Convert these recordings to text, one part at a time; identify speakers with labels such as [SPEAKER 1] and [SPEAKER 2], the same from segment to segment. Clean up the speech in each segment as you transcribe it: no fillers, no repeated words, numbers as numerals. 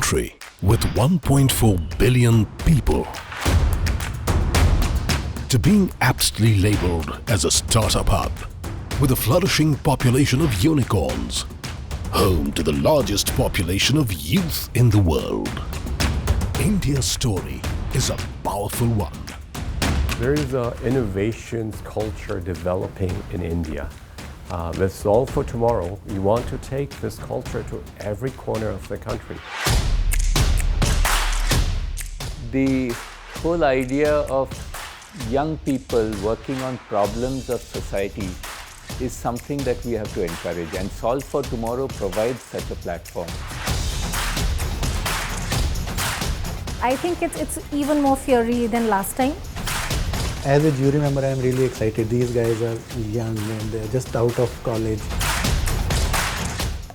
[SPEAKER 1] country with 1.4 billion people to being aptly labelled as a startup hub with a flourishing population of unicorns, home to the largest population of youth in the world. India's story is a powerful one.
[SPEAKER 2] There is an innovations culture developing in India. With Solve for Tomorrow, we want to take this culture to every corner of the country.
[SPEAKER 3] The whole idea of young people working on problems of society is something that we have to encourage, and Solve for Tomorrow provides such a platform.
[SPEAKER 4] I think it's even more fiery than last time.
[SPEAKER 5] As a jury member, I am really excited. These guys are young and they're just out of college.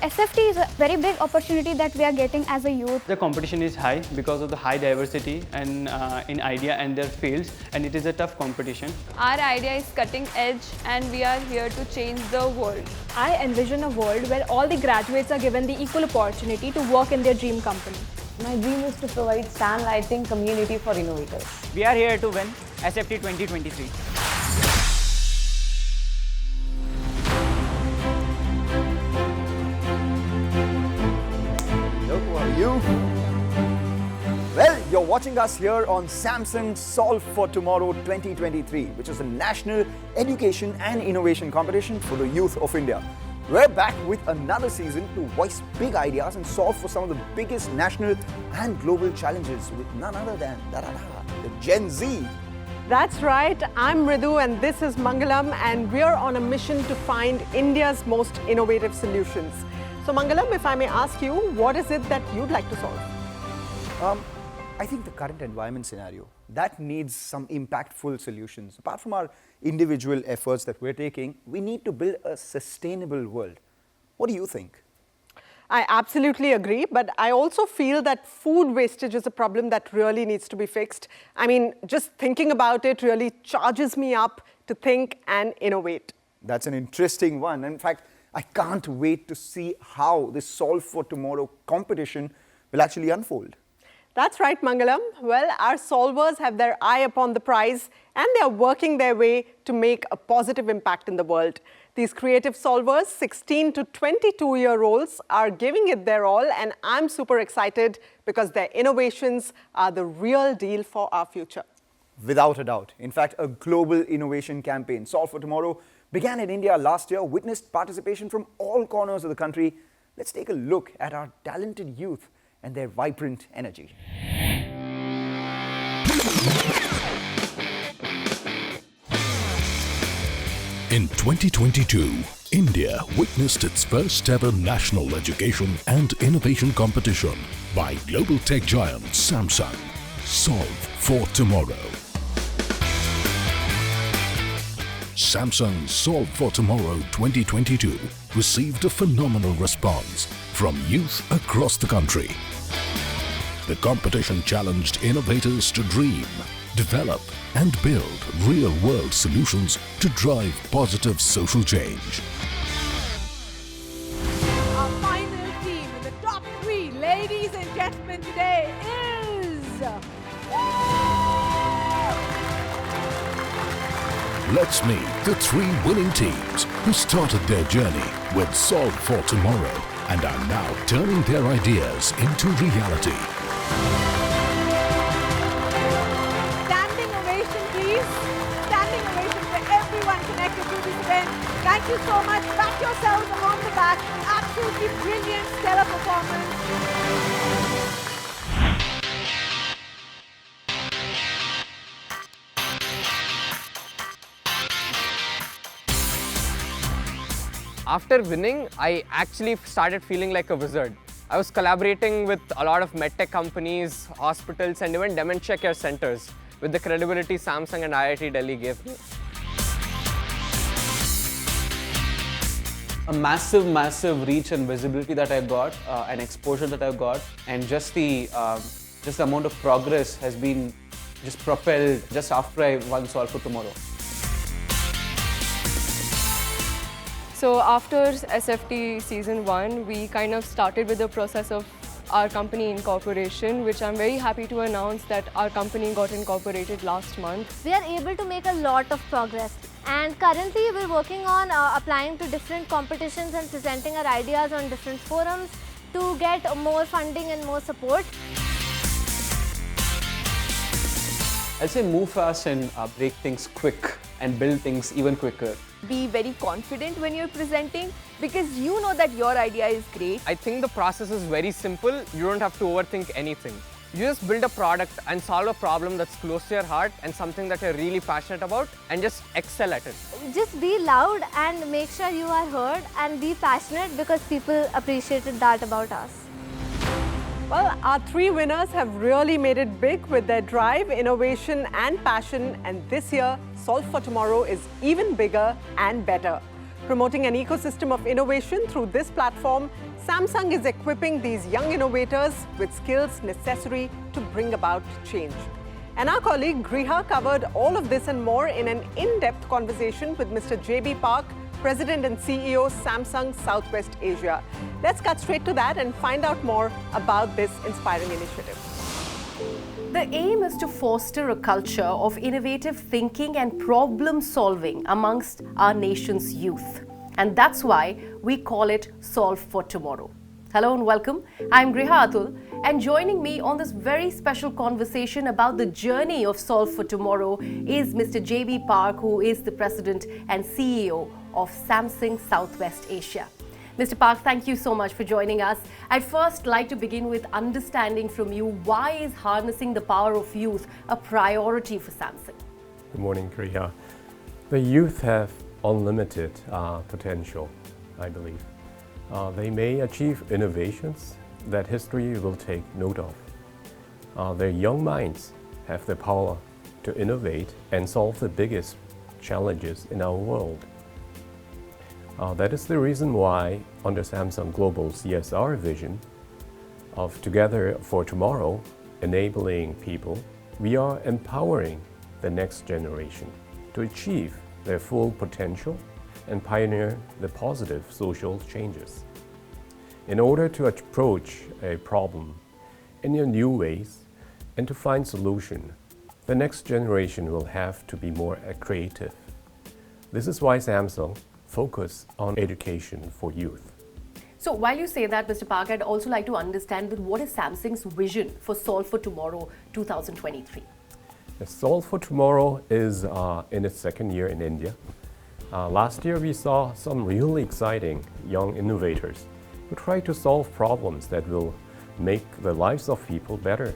[SPEAKER 6] SFT is a very big opportunity that we are getting as a youth.
[SPEAKER 7] The competition is high because of the high diversity and in idea and their fields, and it is a tough competition.
[SPEAKER 8] Our idea is cutting edge and we are here to change the world.
[SPEAKER 9] I envision a world where all the graduates are given the equal opportunity to work in their dream company.
[SPEAKER 10] My dream is to provide stand-lighting community for innovators.
[SPEAKER 7] We are here to win SFT 2023.
[SPEAKER 11] Hello, who are you? Well, you're watching us here on Samsung Solve for Tomorrow 2023, which is a national education and innovation competition for the youth of India. We're back with another season to voice big ideas and solve for some of the biggest national and global challenges with none other than the Gen Z.
[SPEAKER 12] That's right, I'm Ridu and this is Mangalam, and we're on a mission to find India's most innovative solutions. So Mangalam, if I may ask you, what is it that you'd like to solve?
[SPEAKER 11] I think the current environment scenario, that needs some impactful solutions. Apart from our individual efforts that we're taking, we need to build a sustainable world. What do you think?
[SPEAKER 12] I absolutely agree, but I also feel that food wastage is a problem that really needs to be fixed. I mean, just thinking about it really charges me up to think and innovate.
[SPEAKER 11] That's an interesting one. In fact, I can't wait to see how this Solve for Tomorrow competition will actually unfold.
[SPEAKER 12] That's right, Mangalam. Well, our solvers have their eye upon the prize and they are working their way to make a positive impact in the world. These creative solvers, 16 to 22-year-olds, are giving it their all, and I'm super excited because their innovations are the real deal for our future.
[SPEAKER 11] Without a doubt. In fact, a global innovation campaign, Solve for Tomorrow, began in India last year, witnessed participation from all corners of the country. Let's take a look at our talented youth and their vibrant energy.
[SPEAKER 1] In 2022, India witnessed its first ever national education and innovation competition by global tech giant Samsung, Solve for Tomorrow. Samsung Solve for Tomorrow 2022 received a phenomenal response from youth across the country. The competition challenged innovators to dream, develop and build real-world solutions to drive positive social change.
[SPEAKER 9] Our final team in the top 3, ladies and gentlemen, today is...
[SPEAKER 1] Let's meet the 3 winning teams who started their journey with Solve for Tomorrow and are now turning their ideas into reality.
[SPEAKER 9] Standing ovation, please. Standing ovation for everyone connected to this event. Thank you so much. Pat yourselves along the back. Absolutely brilliant, stellar performance.
[SPEAKER 7] After winning, I actually started feeling like a wizard. I was collaborating with a lot of medtech companies, hospitals, and even dementia care centers with the credibility Samsung and IIT Delhi gave me.
[SPEAKER 3] A massive reach and visibility that I got, and exposure that I got, and just the amount of progress has been just propelled just after I won Solve for Tomorrow.
[SPEAKER 8] So after SFT Season 1, we kind of started with the process of our company incorporation, which I'm very happy to announce that our company got incorporated last month.
[SPEAKER 4] We are able to make a lot of progress, and currently we're working on applying to different competitions and presenting our ideas on different forums to get more funding and more support.
[SPEAKER 13] I'll say move fast and break things quick and build things even quicker.
[SPEAKER 8] Be very confident when you're presenting because you know that your idea is great.
[SPEAKER 7] I think the process is very simple. You don't have to overthink anything. You just build a product and solve a problem that's close to your heart and something that you're really passionate about and just excel at it.
[SPEAKER 4] Just be loud and make sure you are heard and be passionate because people appreciated that about us.
[SPEAKER 12] Well, our three winners have really made it big with their drive, innovation and passion, and this year, Solve for Tomorrow is even bigger and better. Promoting an ecosystem of innovation through this platform, Samsung is equipping these young innovators with skills necessary to bring about change. And our colleague Griha covered all of this and more in an in-depth conversation with Mr. J.B. Park, President and CEO, Samsung Southwest Asia. Let's cut straight to that and find out more about this inspiring initiative.
[SPEAKER 14] The aim is to foster a culture of innovative thinking and problem solving amongst our nation's youth. And that's why we call it Solve for Tomorrow. Hello and welcome. I'm Griha Atul, and joining me on this very special conversation about the journey of Solve for Tomorrow is Mr. J.B. Park, who is the President and CEO of Samsung Southwest Asia. Mr. Park, thank you so much for joining us. I'd first like to begin with understanding from you, why is harnessing the power of youth a priority for Samsung?
[SPEAKER 2] Good morning, Griha. The youth have unlimited potential, I believe. They may achieve innovations that history will take note of. Their young minds have the power to innovate and solve the biggest challenges in our world. That is the reason why, under Samsung Global CSR vision of Together for Tomorrow, enabling people, we are empowering the next generation to achieve their full potential and pioneer the positive social changes. In order to approach a problem in new ways and to find solution, the next generation will have to be more creative. This is why Samsung focus on education for youth.
[SPEAKER 14] So while you say that, Mr. Park, I'd also like to understand what is Samsung's vision for Solve for Tomorrow 2023?
[SPEAKER 2] Solve for Tomorrow is in its second year in India. Last year we saw some really exciting young innovators who try to solve problems that will make the lives of people better.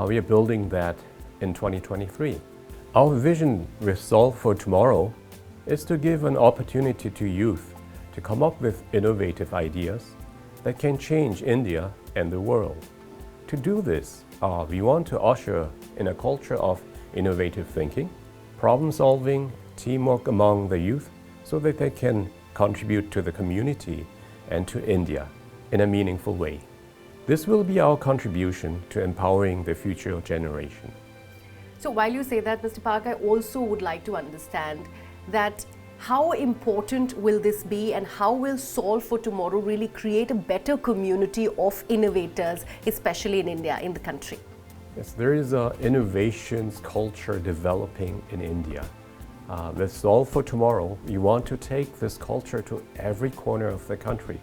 [SPEAKER 2] We are building that in 2023. Our vision with Solve for Tomorrow is to give an opportunity to youth to come up with innovative ideas that can change India and the world. To do this, we want to usher in a culture of innovative thinking, problem solving, teamwork among the youth so that they can contribute to the community and to India in a meaningful way. This will be our contribution to empowering the future generation.
[SPEAKER 14] So while you say that, Mr. Park, I also would like to understand that how important will this be and how will Solve for Tomorrow really create a better community of innovators, especially in India, in the country?
[SPEAKER 2] Yes, there is an innovations culture developing in India. With Solve for Tomorrow, we want to take this culture to every corner of the country.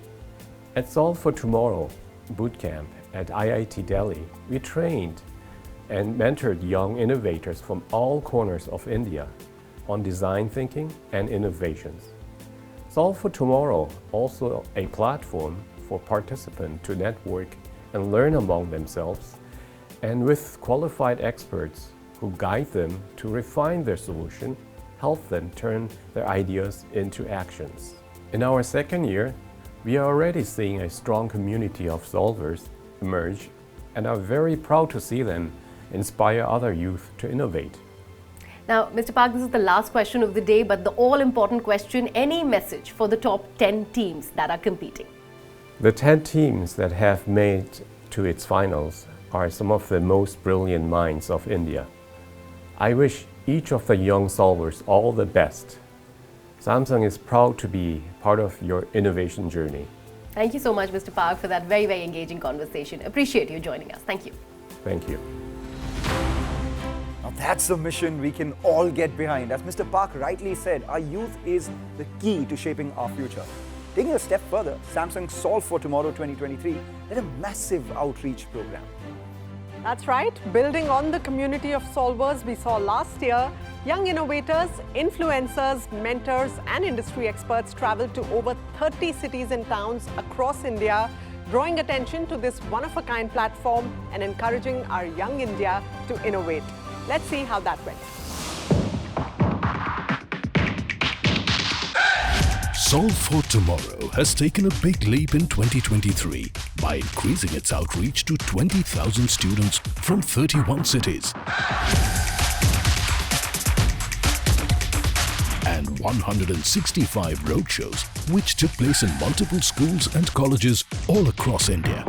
[SPEAKER 2] At Solve for Tomorrow bootcamp at IIT Delhi, we trained and mentored young innovators from all corners of India on design thinking and innovations. Solve for Tomorrow also a platform for participants to network and learn among themselves, and with qualified experts who guide them to refine their solution, help them turn their ideas into actions. In our second year, we are already seeing a strong community of solvers emerge and are very proud to see them inspire other youth to innovate.
[SPEAKER 14] Now, Mr. Park, this is the last question of the day, but the all-important question, any message for the top 10 teams that are competing?
[SPEAKER 2] The 10 teams that have made to its finals are some of the most brilliant minds of India. I wish each of the young solvers all the best. Samsung is proud to be part of your innovation journey.
[SPEAKER 14] Thank you so much, Mr. Park, for that very, very engaging conversation. Appreciate you joining us. Thank you.
[SPEAKER 2] Thank you.
[SPEAKER 11] Now that's a mission we can all get behind. As Mr. Park rightly said, our youth is the key to shaping our future. Taking a step further, Samsung Solve for Tomorrow 2023 led a massive outreach program.
[SPEAKER 12] That's right. Building on the community of solvers we saw last year, young innovators, influencers, mentors and industry experts traveled to over 30 cities and towns across India, drawing attention to this one-of-a-kind platform and encouraging our young India to innovate. Let's see how that went.
[SPEAKER 1] Solve for Tomorrow has taken a big leap in 2023 by increasing its outreach to 20,000 students from 31 cities and 165 roadshows, which took place in multiple schools and colleges all across India.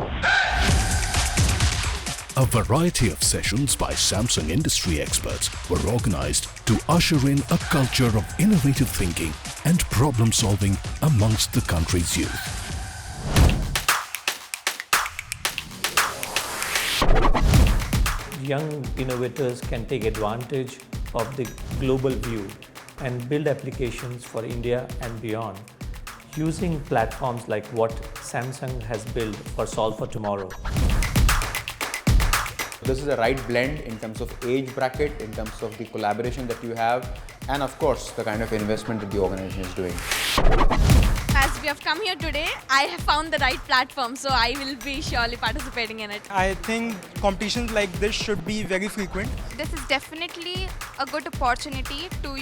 [SPEAKER 1] A variety of sessions by Samsung industry experts were organized to usher in a culture of innovative thinking and problem solving amongst the country's youth.
[SPEAKER 15] Young innovators can take advantage of the global view and build applications for India and beyond using platforms like what Samsung has built for Solve for Tomorrow.
[SPEAKER 16] This is the right blend in terms of age bracket, in terms of the collaboration that you have, and of course the kind of investment that the organization is doing.
[SPEAKER 17] As we have come here today, I have found the right platform, so I will be surely participating in it.
[SPEAKER 18] I think competitions like this should be very frequent.
[SPEAKER 19] This is definitely a good opportunity to,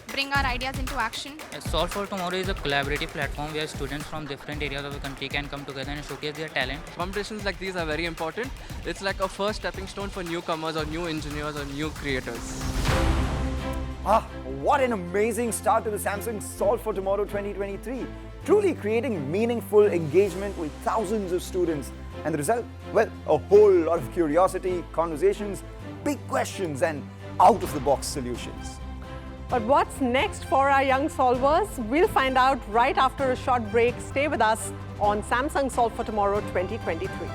[SPEAKER 19] bring our ideas into action.
[SPEAKER 20] Solve for Tomorrow is a collaborative platform where students from different areas of the country can come together and showcase their talent.
[SPEAKER 21] Competitions like these are very important. It's like a first stepping stone for newcomers or new engineers or new creators.
[SPEAKER 11] What an amazing start to the Samsung Solve for Tomorrow 2023. Truly creating meaningful engagement with thousands of students. And the result? Well, a whole lot of curiosity, conversations, big questions and out-of-the-box solutions.
[SPEAKER 12] But what's next for our young solvers? We'll find out right after a short break. Stay with us on Samsung Solve for Tomorrow 2023.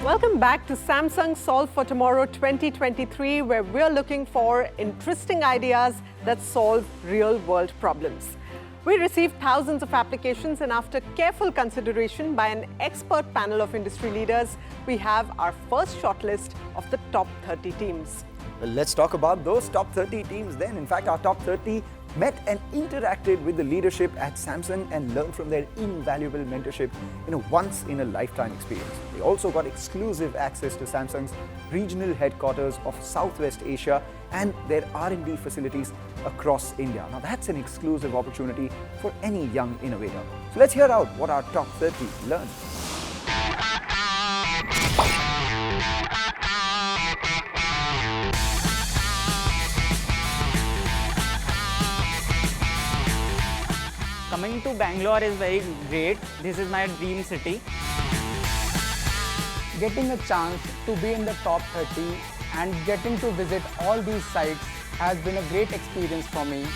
[SPEAKER 12] Welcome back to Samsung Solve for Tomorrow 2023, where we're looking for interesting ideas that solve real-world problems. We received thousands of applications, and after careful consideration by an expert panel of industry leaders, we have our first shortlist of the top 30 teams.
[SPEAKER 11] Well, let's talk about those top 30 teams then. In fact, our top 30 met and interacted with the leadership at Samsung and learned from their invaluable mentorship in a once-in-a-lifetime experience. They also got exclusive access to Samsung's regional headquarters of Southwest Asia and their R&D facilities across India. Now that's an exclusive opportunity for any young innovator. So let's hear out what our top 30 learned.
[SPEAKER 22] Coming to Bangalore is very great. This is my dream city.
[SPEAKER 23] Getting a chance to be in the top 30 and getting to visit all these sites has been a great experience for me.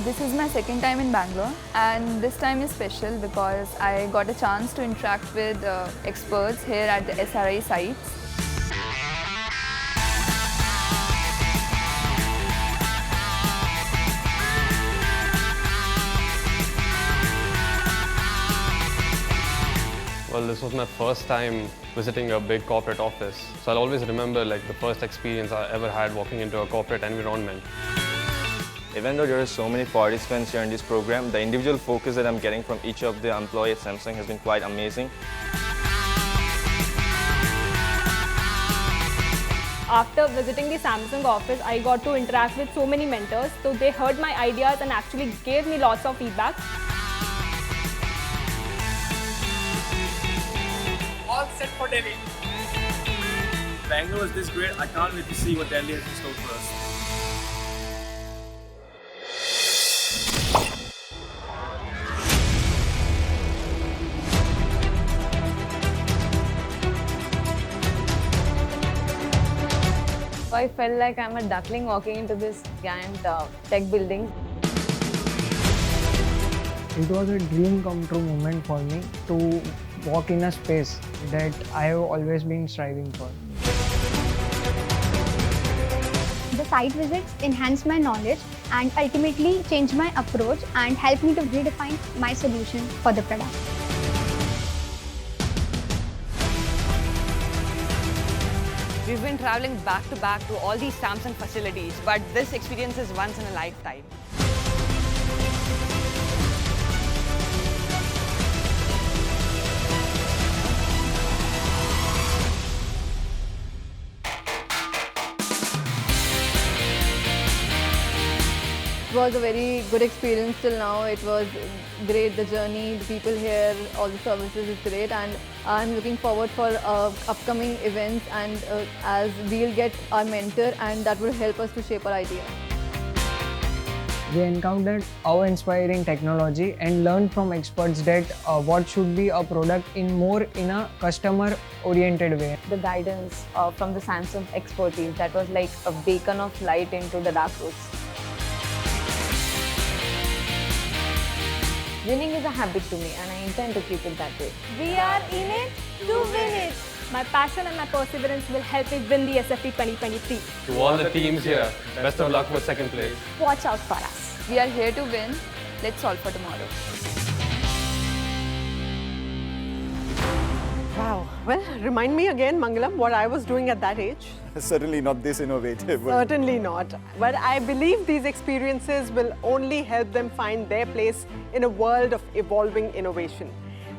[SPEAKER 6] This is my second time in Bangalore, and this time is special because I got a chance to interact with experts here at the SRI sites.
[SPEAKER 2] Well, this was my first time visiting a big corporate office. So I'll always remember the first experience I ever had walking into a corporate environment.
[SPEAKER 24] Even though there are so many participants here in this program, the individual focus that I'm getting from each of the employees at Samsung has been quite amazing.
[SPEAKER 25] After visiting the Samsung office, I got to interact with so many mentors. So they heard my ideas and actually gave me lots of feedback.
[SPEAKER 26] All set for Delhi. Bangalore is this great. I can't wait to see what Delhi has in store for us.
[SPEAKER 3] I felt like I'm a duckling walking into this giant tech building.
[SPEAKER 5] It was a dream come true moment for me to walk in a space that I have always been striving for.
[SPEAKER 8] The site visits enhanced my knowledge and ultimately changed my approach and helped me to redefine my solution for the product.
[SPEAKER 9] We've been traveling back to back to all these Samsung facilities, but this experience is once in a lifetime.
[SPEAKER 6] It was a very good experience till now. It was great, the journey, the people here, all the services is great, and I'm looking forward for upcoming events, and as we'll get our mentor, and that will help us to shape our idea.
[SPEAKER 5] We encountered awe-inspiring technology and learned from experts that what should be a product in a customer-oriented way.
[SPEAKER 3] The guidance from the Samsung expertise, that was like a beacon of light into the dark roads. Winning is a habit to me and I intend to keep it that way.
[SPEAKER 25] We are in it to win it. My passion and my perseverance will help me win the SFP 2023.
[SPEAKER 2] To all the teams here, best of luck for second place.
[SPEAKER 25] Watch out for us.
[SPEAKER 6] We are here to win. Let's solve for tomorrow.
[SPEAKER 12] Wow. Well, remind me again, Mangalam, what I was doing at that age.
[SPEAKER 11] Certainly not this innovative.
[SPEAKER 12] Certainly not. But I believe these experiences will only help them find their place in a world of evolving innovation.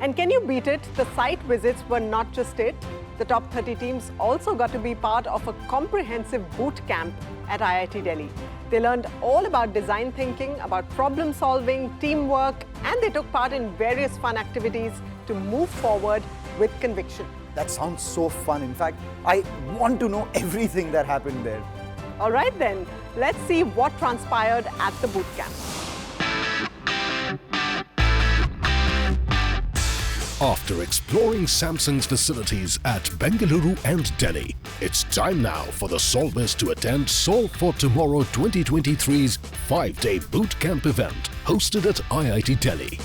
[SPEAKER 12] And can you beat it? The site visits were not just it. The top 30 teams also got to be part of a comprehensive boot camp at IIT Delhi. They learned all about design thinking, about problem solving, teamwork, and they took part in various fun activities to move forward with conviction.
[SPEAKER 11] That sounds so fun. In fact, I want to know everything that happened there.
[SPEAKER 12] All right then, let's see what transpired at the boot camp.
[SPEAKER 1] After exploring Samsung's facilities at Bengaluru and Delhi, it's time now for the Solvers to attend Solve for Tomorrow 2023's 5-day boot camp event hosted at IIT Delhi.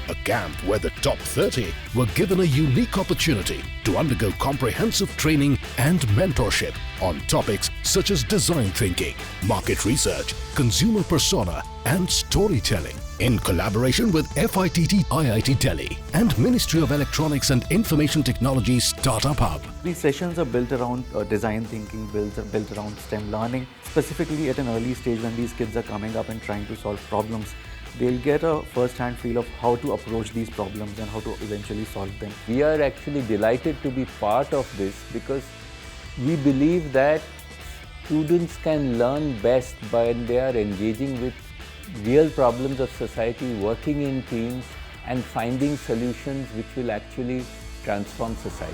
[SPEAKER 1] A camp where the top 30 were given a unique opportunity to undergo comprehensive training and mentorship on topics such as design thinking, market research, consumer persona, and storytelling, in collaboration with FITT IIT Delhi and Ministry of Electronics and Information Technology Startup Hub.
[SPEAKER 10] These sessions are built around design thinking, built around STEM learning, specifically at an early stage when these kids are coming up and trying to solve problems. They'll get a first-hand feel of how to approach these problems and how to eventually solve them.
[SPEAKER 13] We are actually delighted to be part of this because we believe that students can learn best when they are engaging with real problems of society, working in teams and finding solutions which will actually transform society.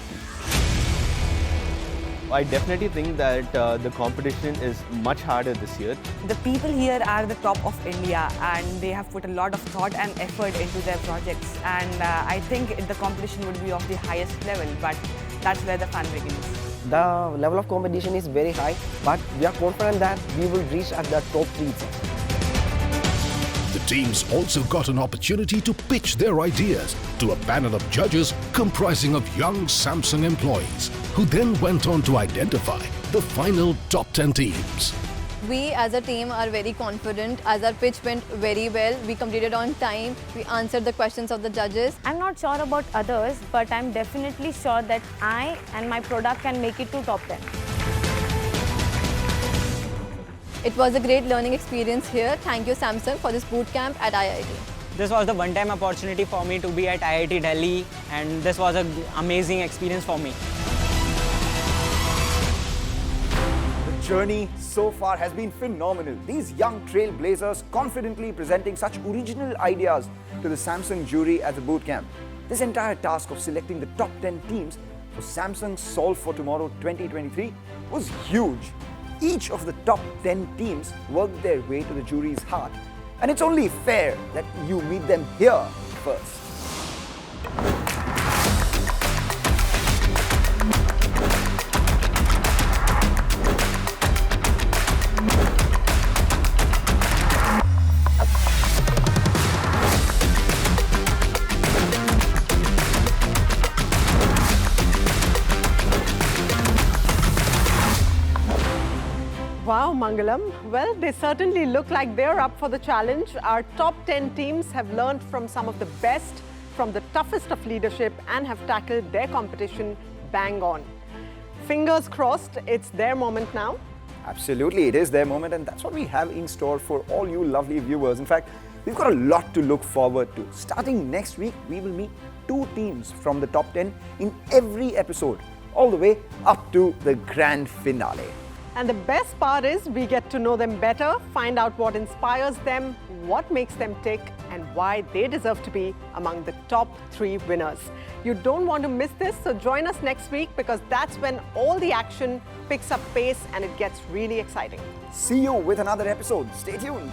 [SPEAKER 27] I definitely think that the competition is much harder this year.
[SPEAKER 9] The people here are the top of India and they have put a lot of thought and effort into their projects, and I think the competition would be of the highest level, but that's where the fun begins.
[SPEAKER 28] The level of competition is very high, but we are confident that we will reach at the top 3 itself.
[SPEAKER 1] The teams also got an opportunity to pitch their ideas to a panel of judges comprising of young Samsung employees, who then went on to identify the final top 10 teams.
[SPEAKER 6] We as a team are very confident as our pitch went very well. We completed on time. We answered the questions of the judges.
[SPEAKER 3] I'm not sure about others, but I'm definitely sure that I and my product can make it to top 10.
[SPEAKER 6] It was a great learning experience here. Thank you, Samsung, for this boot camp at IIT.
[SPEAKER 22] This was the one-time opportunity for me to be at IIT Delhi, and this was an amazing experience for me.
[SPEAKER 11] The journey so far has been phenomenal. These young trailblazers confidently presenting such original ideas to the Samsung jury at the boot camp. This entire task of selecting the top 10 teams for Samsung's Solve for Tomorrow 2023 was huge. Each of the top 10 teams worked their way to the jury's heart. And it's only fair that you meet them here first.
[SPEAKER 12] Wow, Mangalam. Well, they certainly look like they're up for the challenge. Our top 10 teams have learned from some of the best, from the toughest of leadership, and have tackled their competition bang on. Fingers crossed, it's their moment now.
[SPEAKER 11] Absolutely, it is their moment, and that's what we have in store for all you lovely viewers. In fact, we've got a lot to look forward to. Starting next week, we will meet 2 teams from the top 10 in every episode, all the way up to the grand finale.
[SPEAKER 12] And the best part is we get to know them better, find out what inspires them, what makes them tick, and why they deserve to be among the top 3 winners. You don't want to miss this, so join us next week because that's when all the action picks up pace and it gets really exciting.
[SPEAKER 11] See you with another episode. Stay tuned.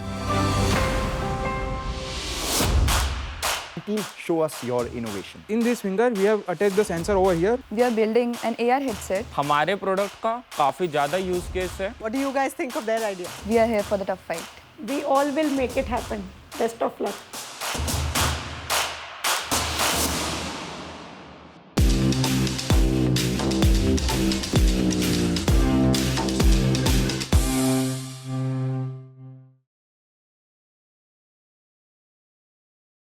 [SPEAKER 11] Team, show us your innovation.
[SPEAKER 23] In this finger, we have attached the sensor over here.
[SPEAKER 6] We are building an AR headset.
[SPEAKER 4] हमारे product का काफी ज़्यादा use case है.
[SPEAKER 12] What do you guys think of their idea?
[SPEAKER 6] We are here for the tough fight.
[SPEAKER 25] We all will make it happen. Best of luck.